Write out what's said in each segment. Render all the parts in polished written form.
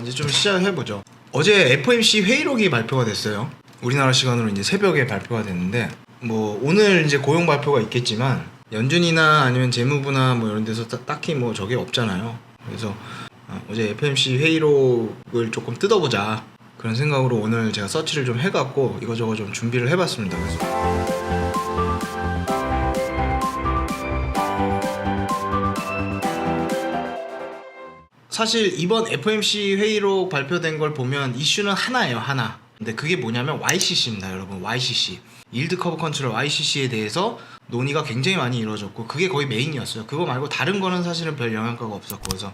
이제 좀 시작을 해보죠. 어제 FOMC 회의록이 발표가 됐어요. 우리나라 시간으로 이제 새벽에 발표가 됐는데, 뭐 오늘 이제 고용 발표가 있겠지만 연준이나 아니면 재무부나 뭐 이런 데서 딱히 뭐 저게 없잖아요. 그래서 어제 FOMC 회의록을 조금 뜯어보자, 그런 생각으로 오늘 제가 서치를 좀 해갖고 이거저거 좀 준비를 해봤습니다. 그래서 사실 이번 FOMC 회의록 발표된 걸 보면 이슈는 하나예요, 하나. 근데 그게 뭐냐면 YCC입니다, 여러분. YCC, 일드 커브 컨트롤, YCC에 대해서 논의가 굉장히 많이 이루어졌고, 그게 거의 메인이었어요. 그거 말고 다른 거는 사실은 별 영향가가 없었고. 그래서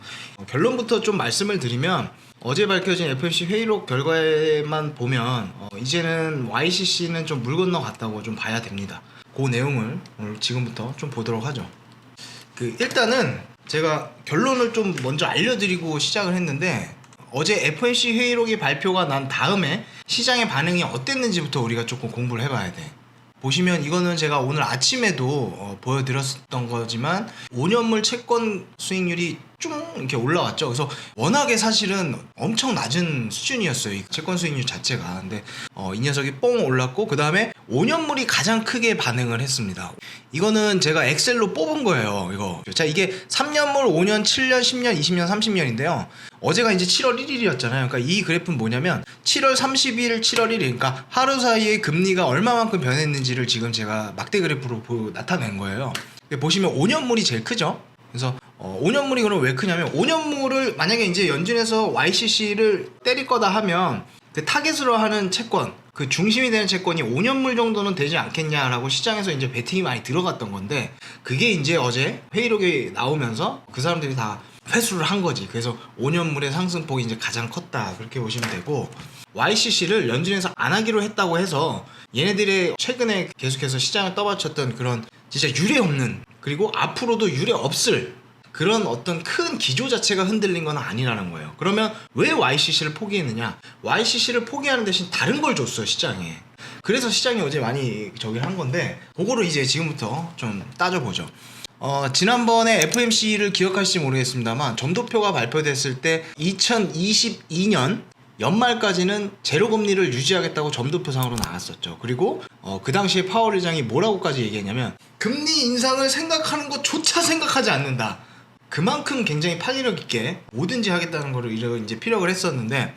결론부터 좀 말씀을 드리면, 어제 밝혀진 FOMC 회의록 결과에만 보면 이제는 YCC는 좀 물 건너갔다고 좀 봐야 됩니다. 그 내용을 오늘 지금부터 좀 보도록 하죠. 일단은 제가 결론을 좀 먼저 알려드리고 시작을 했는데, 어제 FOMC 회의록이 발표가 난 다음에 시장의 반응이 어땠는지부터 우리가 조금 공부를 해봐야 돼. 보시면 이거는 제가 오늘 아침에도 보여드렸던 거지만 5년물 채권 수익률이 쭉 이렇게 올라왔죠. 그래서 워낙에 사실은 엄청 낮은 수준이었어요, 이 채권 수익률 자체가. 근데 이 녀석이 뽕 올랐고, 그 다음에 5년물이 가장 크게 반응을 했습니다. 이거는 제가 엑셀로 뽑은 거예요, 이거. 자, 이게 3년물, 5년, 7년, 10년, 20년, 30년인데요. 어제가 이제 7월 1일이었잖아요. 그러니까 이 그래프는 뭐냐면 7월 30일, 7월 1일, 그러니까 하루 사이에 금리가 얼마만큼 변했는지를 지금 제가 막대 그래프로 나타낸 거예요. 보시면 5년물이 제일 크죠. 그래서 5년물이 그럼 왜 크냐면, 5년물을 만약에 이제 연준에서 YCC를 때릴 거다 하면 그 타겟으로 하는 채권, 그 중심이 되는 채권이 5년물 정도는 되지 않겠냐라고 시장에서 이제 베팅이 많이 들어갔던 건데, 그게 이제 어제 회의록이 나오면서 그 사람들이 다 회수를 한 거지. 그래서 5년물의 상승폭이 이제 가장 컸다, 그렇게 보시면 되고, YCC를 연준에서 안 하기로 했다고 해서 얘네들의 최근에 계속해서 시장을 떠받쳤던 그런 진짜 유례 없는, 그리고 앞으로도 유례 없을 그런 어떤 큰 기조 자체가 흔들린 건 아니라는 거예요. 그러면 왜 YCC를 포기했느냐? YCC를 포기하는 대신 다른 걸 줬어요, 시장에. 그래서 시장이 어제 많이 저기를 한 건데, 그거를 이제 지금부터 좀 따져보죠. 지난번에 FOMC를 기억하실지 모르겠습니다만, 점도표가 발표됐을 때 2022년 연말까지는 제로 금리를 유지하겠다고 점도표상으로 나왔었죠. 그리고 그 당시에 파월 의장이 뭐라고까지 얘기했냐면, 금리 인상을 생각하는 것조차 생각하지 않는다. 그만큼 굉장히 파괴력 있게 뭐든지 하겠다는 거를 이제 피력을 했었는데,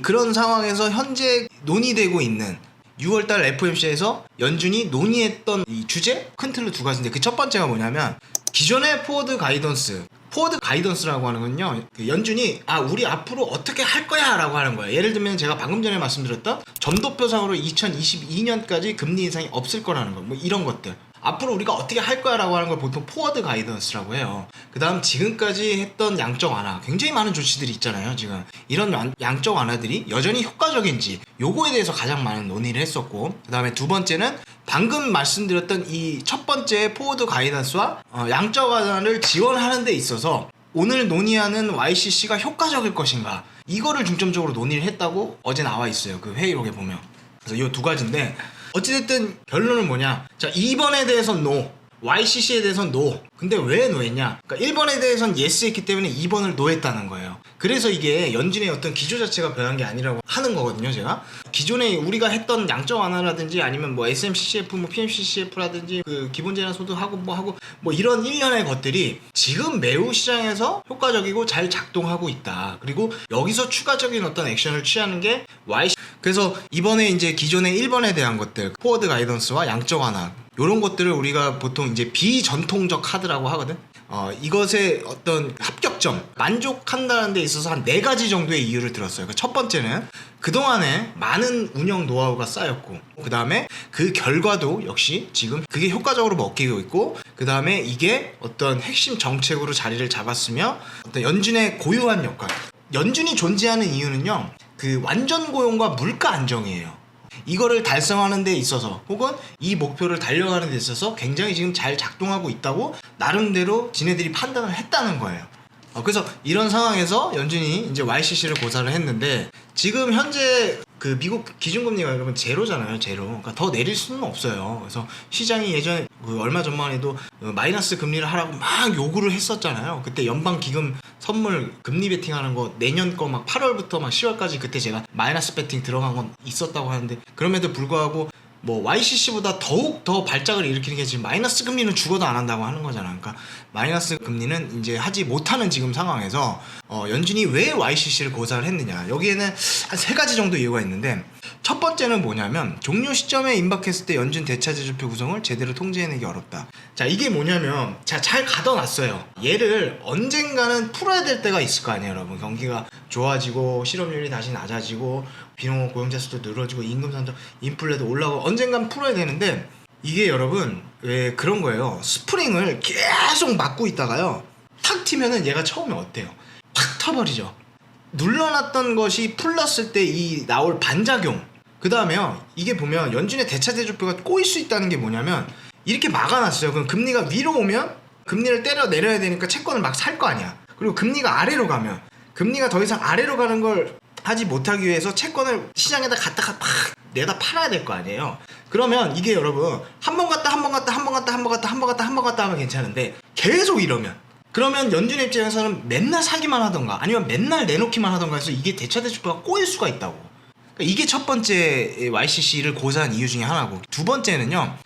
그런 상황에서 현재 논의되고 있는 6월달 FOMC에서 연준이 논의했던 이 주제 큰 틀로 두 가지인데, 그 첫 번째가 뭐냐면, 기존의 포워드 가이던스라고 하는 건요, 연준이 우리 앞으로 어떻게 할 거야 라고 하는 거예요. 예를 들면 제가 방금 전에 말씀드렸던 점도표상으로 2022년까지 금리 인상이 없을 거라는 거, 뭐 이런 것들, 앞으로 우리가 어떻게 할 거야 라고 하는 걸 보통 포워드 가이던스라고 해요. 그 다음 지금까지 했던 양적 완화, 굉장히 많은 조치들이 있잖아요. 지금 이런 양적 완화들이 여전히 효과적인지, 요거에 대해서 가장 많은 논의를 했었고, 그 다음에 두 번째는 방금 말씀드렸던 이 첫 번째 포워드 가이던스와 양적 완화를 지원하는 데 있어서 오늘 논의하는 YCC가 효과적일 것인가, 이거를 중점적으로 논의를 했다고 어제 나와 있어요, 그 회의록에 보면. 그래서 이 두 가지인데, 어찌됐든 결론은 뭐냐? 자, 2번에 대해서는 NO, YCC에 대해서는 NO. 근데 왜 NO했냐? 그러니까 1번에 대해서는 YES 했기 때문에 2번을 NO 했다는 거예요. 그래서 이게 연준의 어떤 기조 자체가 변한 게 아니라고 하는 거거든요, 제가. 기존에 우리가 했던 양적 완화라든지, 아니면 뭐 SMCCF, 뭐 PMCCF라든지, 그 기본재난 소득하고 뭐 이런 일련의 것들이 지금 매우 시장에서 효과적이고 잘 작동하고 있다. 그리고 여기서 추가적인 어떤 액션을 취하는 게 YCC. 그래서 이번에 이제 기존의 1번에 대한 것들, 포워드 가이던스와 양적 완화, 요런 것들을 우리가 보통 이제 비전통적 카드라고 하거든. 이것의 어떤 합격점, 만족한다는 데 있어서 한 4가지 정도의 이유를 들었어요. 첫 번째는 그동안에 많은 운영 노하우가 쌓였고, 그 다음에 그 결과도 역시 지금 그게 효과적으로 먹히고 있고, 그 다음에 이게 어떤 핵심 정책으로 자리를 잡았으며, 어떤 연준의 고유한 역할, 연준이 존재하는 이유는요, 그 완전 고용과 물가 안정이에요. 이거를 달성하는 데 있어서, 혹은 이 목표를 달려가는 데 있어서 굉장히 지금 잘 작동하고 있다고 나름대로 지네들이 판단을 했다는 거예요. 그래서 이런 상황에서 연준이 이제 YCC를 고사를 했는데, 지금 현재 그 미국 기준금리가 여러분 제로잖아요, 제로. 그러니까 더 내릴 수는 없어요. 그래서 시장이 예전에 얼마 전만 해도 마이너스 금리를 하라고 막 요구를 했었잖아요. 그때 연방기금 선물 금리 베팅하는 거 내년 거 막 8월부터 막 10월까지 그때 제가 마이너스 베팅 들어간 건 있었다고 하는데, 그럼에도 불구하고 뭐 YCC보다 더욱 더 발작을 일으키는 게 지금 마이너스 금리는 죽어도 안 한다고 하는 거잖아. 그러니까 마이너스 금리는 이제 하지 못하는 지금 상황에서 연준이 왜 YCC를 고사를 했느냐, 여기에는 한 3가지 정도 이유가 있는데, 첫 번째는 뭐냐면 종료 시점에 임박했을 때 연준 대차제조표 구성을 제대로 통제해내기 어렵다. 자, 이게 뭐냐면 잘 가둬놨어요. 얘를 언젠가는 풀어야 될 때가 있을 거 아니에요, 여러분. 경기가 좋아지고 실업률이 다시 낮아지고 비농업 고용자 수도 늘어지고 임금 산정 인플레도 올라가고 언젠간 풀어야 되는데, 이게 여러분 왜 그런 거예요. 스프링을 계속 막고 있다가요, 탁 튀면은 얘가 처음에 어때요? 팍 터버리죠. 눌러놨던 것이 풀렸을 때 이 나올 반작용, 그 다음에요, 이게 보면 연준의 대차제조표가 꼬일 수 있다는 게 뭐냐면, 이렇게 막아놨어요. 그럼 금리가 위로 오면 금리를 때려 내려야 되니까 채권을 막 살 거 아니야. 그리고 금리가 아래로 가면, 금리가 더 이상 아래로 가는 걸 하지 못하기 위해서 채권을 시장에다 갖다가 팍 내다 팔아야 될 거 아니에요. 그러면 이게 여러분 한 번 갔다 한 번 갔다 한 번 갔다 한 번 갔다 한 번 갔다 한 번 갔다 하면 괜찮은데, 계속 이러면, 그러면 연준 입장에서는 맨날 사기만 하던가 아니면 맨날 내놓기만 하던가 해서 이게 대차대조표가 꼬일 수가 있다고. 그러니까 이게 첫 번째 YCC를 고사한 이유 중에 하나고, 두 번째는요,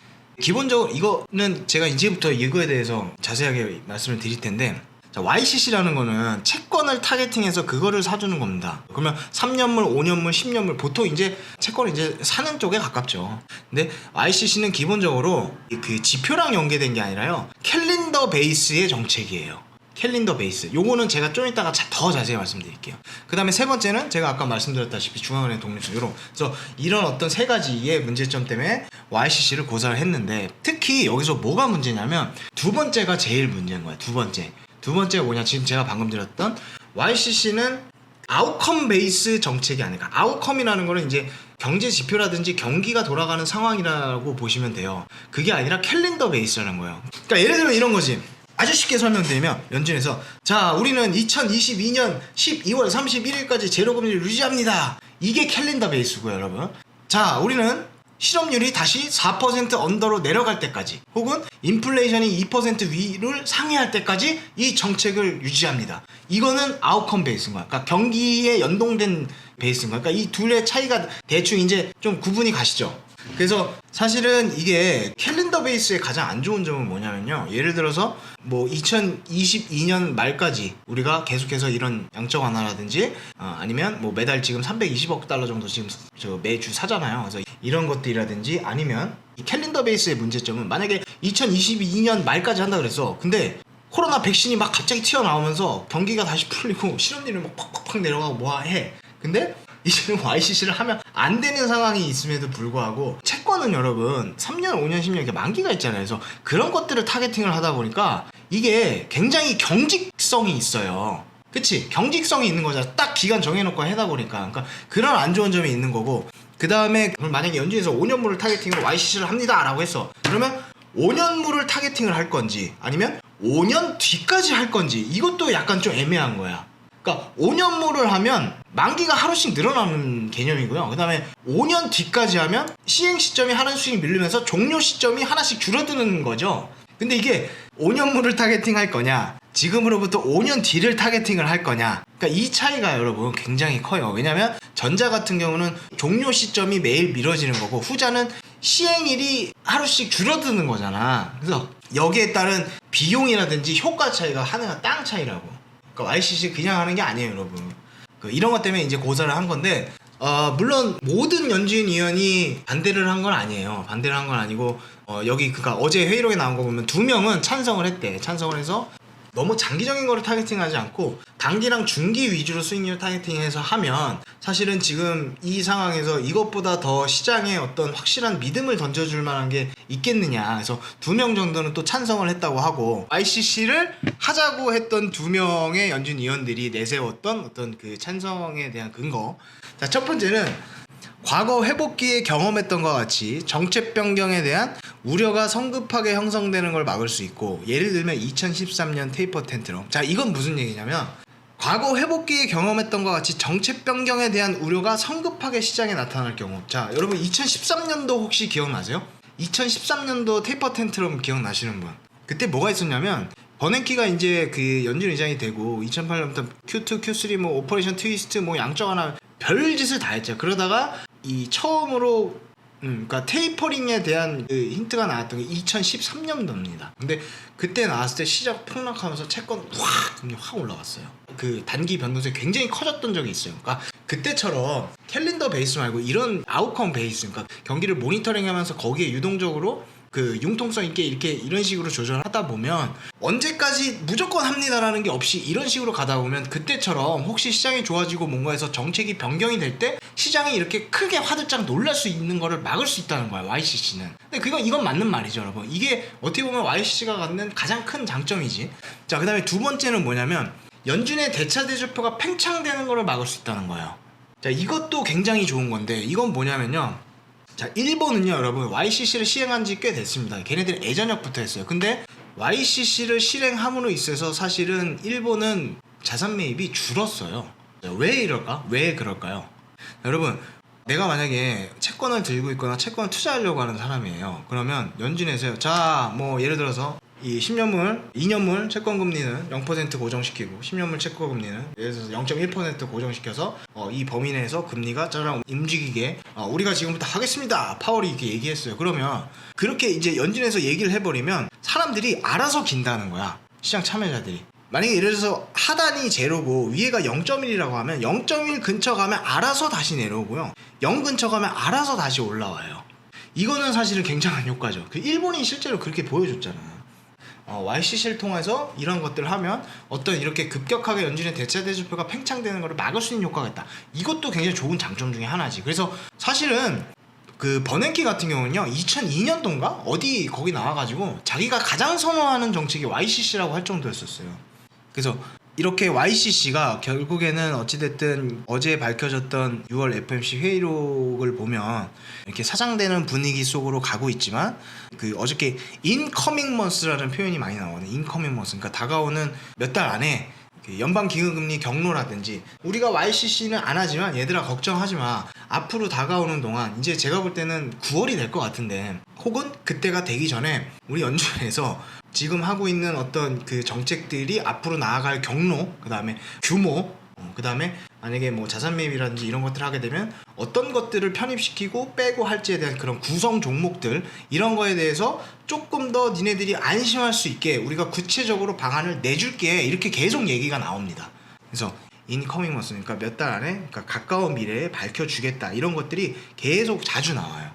기본적으로 이거는 제가 이제부터 이거에 대해서 자세하게 말씀을 드릴 텐데, 자, YCC라는 거는 채권을 타겟팅해서 그거를 사주는 겁니다. 그러면 3년물, 5년물, 10년물, 보통 이제 채권을 이제 사는 쪽에 가깝죠. 근데 YCC는 기본적으로 그 지표랑 연계된 게 아니라요, 캘린더 베이스의 정책이에요. 캘린더 베이스. 요거는 제가 좀 이따가 더 자세히 말씀드릴게요. 그 다음에 세 번째는 제가 아까 말씀드렸다시피 중앙은행 독립수요로. 그래서 이런 어떤 3가지의 문제점 때문에 YCC를 고사를 했는데, 특히 여기서 뭐가 문제냐면 두 번째가 제일 문제인 거야. 두 번째가 뭐냐, 지금 제가 방금 드렸던 YCC는 아웃컴 베이스 정책이 아닐까. 아웃컴이라는 거는 이제 경제 지표라든지 경기가 돌아가는 상황이라고 보시면 돼요. 그게 아니라 캘린더 베이스라는 거예요. 그러니까 예를 들면 이런 거지. 아주 쉽게 설명드리면, 연준에서 자, 우리는 2022년 12월 31일까지 제로금리를 유지합니다. 이게 캘린더 베이스고요, 여러분. 자, 우리는 실업률이 다시 4% 언더로 내려갈 때까지, 혹은 인플레이션이 2% 위를 상회할 때까지 이 정책을 유지합니다. 이거는 아웃컴 베이스인 거야. 그러니까 경기에 연동된 베이스인 거야. 그러니까 이 둘의 차이가 대충 이제 좀 구분이 가시죠. 그래서 사실은 이게 캘린더 베이스의 가장 안 좋은 점은 뭐냐면요, 예를 들어서 뭐 2022년 말까지 우리가 계속해서 이런 양적 완화라든지 아니면 뭐 매달 지금 320억 달러 정도 지금 매주 사잖아요. 그래서 이런 것들이라든지, 아니면 이 캘린더 베이스의 문제점은, 만약에 2022년 말까지 한다 그랬어. 근데 코로나 백신이 막 갑자기 튀어나오면서 경기가 다시 풀리고 실업률이 막 팍팍팍 내려가고 뭐해. 근데 이제는 YCC를 하면 안 되는 상황이 있음에도 불구하고, 채권은 여러분 3년, 5년, 10년 이렇게 만기가 있잖아요. 그래서 그런 것들을 타겟팅을 하다 보니까 이게 굉장히 경직성이 있어요. 그치? 경직성이 있는 거잖아. 딱 기간 정해놓고 하다 보니까. 그러니까 그런 안 좋은 점이 있는 거고, 그 다음에 만약에 연준에서 5년물을 타겟팅으로 YCC를 합니다 라고 했어. 그러면 5년물을 타겟팅을 할 건지 아니면 5년 뒤까지 할 건지, 이것도 약간 좀 애매한 거야. 그러니까 5년물을 하면 만기가 하루씩 늘어나는 개념이고요. 그 다음에 5년 뒤까지 하면 시행 시점이 하나씩 밀리면서 종료 시점이 하나씩 줄어드는 거죠. 근데 이게 5년물을 타겟팅할 거냐, 지금으로부터 5년 뒤를 타겟팅을 할 거냐, 그러니까 이 차이가 여러분 굉장히 커요. 왜냐면 전자 같은 경우는 종료 시점이 매일 미뤄지는 거고, 후자는 시행일이 하루씩 줄어드는 거잖아. 그래서 여기에 따른 비용이라든지 효과 차이가 하늘과 땅 차이라고. 그러니까 YCC 그냥 하는 게 아니에요, 여러분. 이런 것 때문에 이제 고사를 한 건데, 물론 모든 연준위원이 반대를 한 건 아니에요. 반대를 한 건 아니고, 여기 그러니까 어제 회의록에 나온 거 보면 2명은 찬성을 했대. 찬성을 해서 너무 장기적인 거를 타겟팅하지 않고 단기랑 중기 위주로 수익률 타겟팅해서 하면, 사실은 지금 이 상황에서 이것보다 더 시장에 어떤 확실한 믿음을 던져줄 만한 게 있겠느냐. 그래서 2명 정도는 또 찬성을 했다고 하고, ICC를 하자고 했던 2명의 연준 위원들이 내세웠던 어떤 그 찬성에 대한 근거. 자, 첫 번째는 과거 회복기에 경험했던 것과 같이 정책 변경에 대한 우려가 성급하게 형성되는 걸 막을 수 있고, 예를 들면 2013년 테이퍼 텐트럼. 자, 이건 무슨 얘기냐면, 과거 회복기에 경험했던 것 같이 정책 변경에 대한 우려가 성급하게 시장에 나타날 경우. 자, 여러분 2013년도 혹시 기억나세요? 2013년도 테이퍼 텐트럼 기억나시는 분? 그때 뭐가 있었냐면 버냉키가 이제 그 연준 의장이 되고 2008년부터 Q2, Q3 뭐 오퍼레이션 트위스트 뭐 양적 하나 별짓을 다 했죠. 그러다가 이 처음으로 그러니까 테이퍼링에 대한 그 힌트가 나왔던 게 2013년도입니다. 근데 그때 나왔을 때 시장 폭락하면서 채권 확 올라갔어요. 그 단기 변동성이 굉장히 커졌던 적이 있어요. 그러니까 그때처럼 캘린더 베이스 말고 이런 아웃컴 베이스, 그러니까 경기를 모니터링하면서 거기에 유동적으로 그 융통성 있게 이렇게 이런 식으로 조절하다 보면 언제까지 무조건 합니다라는 게 없이 이런 식으로 가다 보면 그때처럼 혹시 시장이 좋아지고 뭔가 해서 정책이 변경이 될 때 시장이 이렇게 크게 화들짝 놀랄 수 있는 거를 막을 수 있다는 거야, YCC는. 근데 이건 맞는 말이죠, 여러분. 이게 어떻게 보면 YCC가 갖는 가장 큰 장점이지. 자, 그 다음에 두 번째는 뭐냐면 연준의 대차 대조표가 팽창되는 거를 막을 수 있다는 거예요. 자, 이것도 굉장히 좋은 건데 이건 뭐냐면요. 자, 일본은요, 여러분, YCC를 시행한 지 꽤 됐습니다. 걔네들은 예전역부터 했어요. 근데 YCC를 실행함으로 있어서 사실은 일본은 자산 매입이 줄었어요. 왜 이럴까? 왜 그럴까요? 여러분, 내가 만약에 채권을 들고 있거나 채권을 투자하려고 하는 사람이에요. 그러면 연준에서요, 자, 뭐 예를 들어서 이 10년물, 2년물 채권 금리는 0% 고정시키고 10년물 채권 금리는 예를 들어서 0.1% 고정시켜서 이 범위 내에서 금리가 저랑 움직이게 우리가 지금부터 하겠습니다. 파월이 이렇게 얘기했어요. 그러면 그렇게 이제 연준에서 얘기를 해버리면 사람들이 알아서 긴다는 거야. 시장 참여자들이. 만약에 예를 들어서 하단이 제로고 위에가 0.1이라고 하면 0.1 근처 가면 알아서 다시 내려오고요. 0 근처 가면 알아서 다시 올라와요. 이거는 사실은 굉장한 효과죠. 그 일본이 실제로 그렇게 보여줬잖아. YCC를 통해서 이런 것들을 하면 어떤 이렇게 급격하게 연준의 대차 대조표가 팽창되는 것을 막을 수 있는 효과가 있다. 이것도 굉장히 좋은 장점 중에 하나지. 그래서 사실은 그 버냉키 같은 경우는요, 2002년도인가 어디 거기 나와가지고 자기가 가장 선호하는 정책이 YCC라고 할 정도였었어요. 그래서 이렇게 YCC가 결국에는 어찌됐든 어제 밝혀졌던 6월 FOMC 회의록을 보면 이렇게 사장되는 분위기 속으로 가고 있지만 그 어저께 incoming months라는 표현이 많이 나오거든요. incoming months, 그러니까 다가오는 몇 달 안에 연방기금금리 경로라든지 우리가 YCC는 안 하지만 얘들아 걱정하지 마. 앞으로 다가오는 동안 이제 제가 볼 때는 9월이 될 것 같은데 혹은 그때가 되기 전에 우리 연준에서 지금 하고 있는 어떤 그 정책들이 앞으로 나아갈 경로, 그 다음에 규모, 그 다음에 만약에 뭐 자산 매입이라든지 이런 것들을 하게 되면 어떤 것들을 편입시키고 빼고 할지에 대한 그런 구성 종목들, 이런 거에 대해서 조금 더 니네들이 안심할 수 있게 우리가 구체적으로 방안을 내줄게, 이렇게 계속 얘기가 나옵니다. 그래서 인커밍 months, 그러니까 몇 달 안에, 그러니까 가까운 미래에 밝혀주겠다, 이런 것들이 계속 자주 나와요.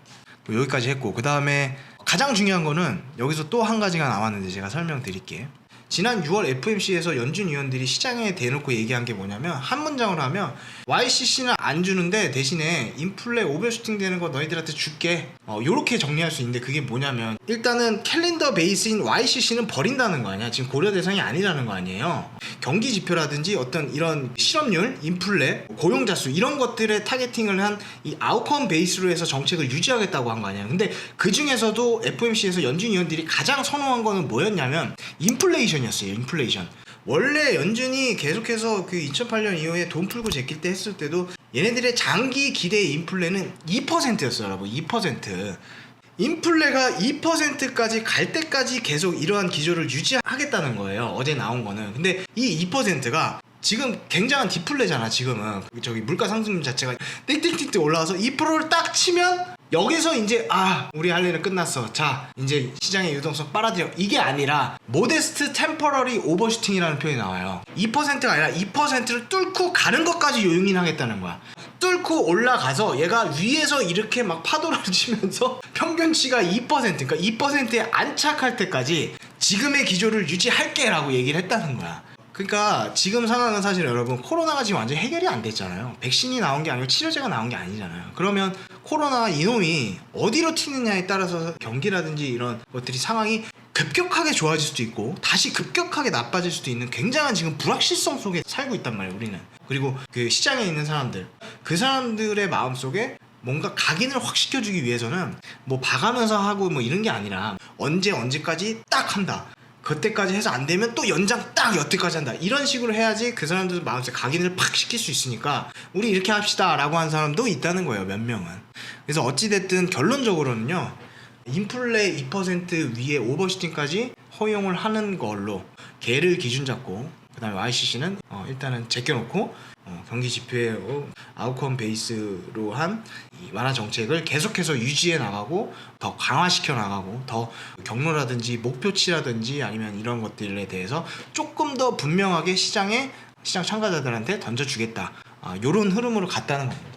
여기까지 했고, 그 다음에 가장 중요한 거는 여기서 또 한 가지가 나왔는데 제가 설명드릴게요. 지난 6월 FOMC에서 연준 위원들이 시장에 대놓고 얘기한 게 뭐냐면, 한 문장으로 하면 YCC는 안 주는데 대신에 인플레 오버슈팅 되는 거 너희들한테 줄게, 요렇게 정리할 수 있는데, 그게 뭐냐면 일단은 캘린더 베이스인 YCC는 버린다는 거 아니야. 지금 고려 대상이 아니라는 거 아니에요. 경기 지표라든지 어떤 이런 실업률, 인플레, 고용자 수, 이런 것들에 타겟팅을 한 이 아웃컴 베이스로 해서 정책을 유지하겠다고 한 거 아니에요. 근데 그 중에서도 FOMC에서 연준 위원들이 가장 선호한 거는 뭐였냐면 인플레이션이었어요. 인플레이션. 원래 연준이 계속해서 그 2008년 이후에 돈 풀고 제낄 때 했을 때도 얘네들의 장기 기대 인플레는 2%였어요, 여러분. 2%. 인플레가 2%까지 갈 때까지 계속 이러한 기조를 유지하겠다는 거예요. 어제 나온 거는. 근데 이 2%가 지금 굉장한 디플레잖아. 지금은 저기 물가 상승률 자체가 띡띡띡 올라와서 2%를 딱 치면 여기서 이제 우리 할 일은 끝났어. 자, 이제 시장의 유동성 빨아들여. 이게 아니라 모데스트 템퍼러리 오버슈팅이라는 표현이 나와요. 2%가 아니라 2%를 뚫고 가는 것까지 요용인하겠다는 거야. 뚫고 올라가서 얘가 위에서 이렇게 막 파도를 치면서 평균치가 2%, 그러니까 2%에 안착할 때까지 지금의 기조를 유지할게 라고 얘기를 했다는 거야. 그러니까 지금 상황은 사실 여러분, 코로나가 지금 완전히 해결이 안 됐잖아요. 백신이 나온 게 아니고 치료제가 나온 게 아니잖아요. 그러면 코로나 이놈이 어디로 튀느냐에 따라서 경기라든지 이런 것들이 상황이 급격하게 좋아질 수도 있고 다시 급격하게 나빠질 수도 있는 굉장한 지금 불확실성 속에 살고 있단 말이에요, 우리는. 그리고 그 시장에 있는 사람들, 그 사람들의 마음속에 뭔가 각인을 확 시켜주기 위해서는 뭐 봐가면서 하고 뭐 이런 게 아니라 언제까지 딱 한다. 그때까지 해서 안 되면 또 연장 딱 여태까지 한다. 이런 식으로 해야지 그 사람들 마음속에 각인을 팍 시킬 수 있으니까 우리 이렇게 합시다 라고 한 사람도 있다는 거예요, 몇 명은. 그래서 어찌됐든 결론적으로는요, 인플레 2% 위에 오버슈팅까지 허용을 하는 걸로 걔를 기준 잡고, 그 다음에 YCC는 일단은 제껴놓고 경기 지표의 아웃컴 베이스로 한 이 완화 정책을 계속해서 유지해 나가고 더 강화시켜 나가고 더 경로라든지 목표치라든지 아니면 이런 것들에 대해서 조금 더 분명하게 시장 참가자들한테 던져주겠다, 요런 흐름으로 갔다는 겁니다.